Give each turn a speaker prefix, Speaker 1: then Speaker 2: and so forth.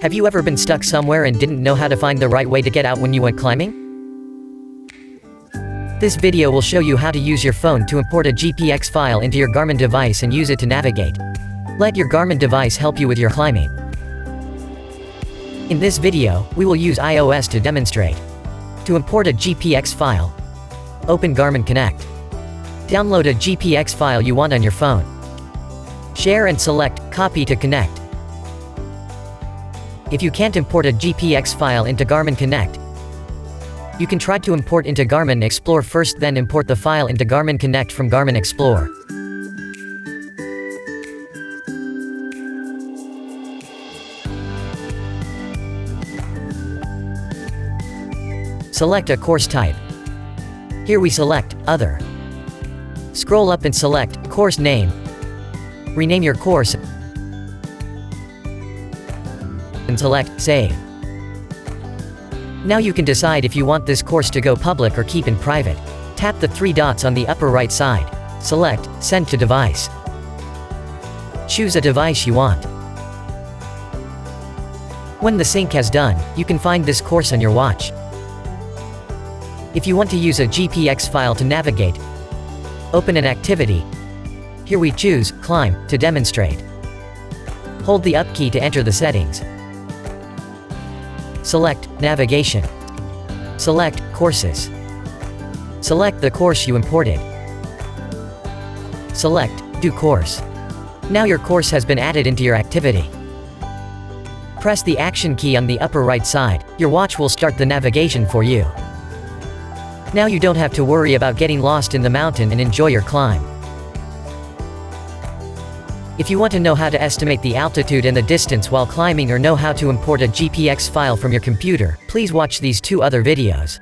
Speaker 1: Have you ever been stuck somewhere and didn't know how to find the right way to get out when you went climbing? This video will show you how to use your phone to import a GPX file into your Garmin device and use it to navigate. Let your Garmin device help you with your climbing. In this video, we will use iOS to demonstrate. To import a GPX file, open Garmin Connect. Download a GPX file you want on your phone. Share and select Copy to Connect. If you can't import a GPX file into Garmin Connect, you can try to import into Garmin Explore first, then import the file into Garmin Connect from Garmin Explore. Select a course type. Here we select Other. Scroll up and select Course Name. Rename your course and select Save. Now you can decide if you want this course to go public or keep in private. Tap the three dots on the upper right side. Select Send to Device. Choose a device you want. When the sync has done, you can find this course on your watch. If you want to use a GPX file to navigate, open an activity. Here we choose Climb to demonstrate. Hold the up key to enter the settings. Select Navigation. Select Courses. Select the course you imported. Select Do Course. Now your course has been added into your activity. Press the Action key on the upper right side. Your watch will start the navigation for you. Now you don't have to worry about getting lost in the mountain and enjoy your climb. If you want to know how to estimate the altitude and the distance while climbing or know how to import a GPX file from your computer, please watch these two other videos.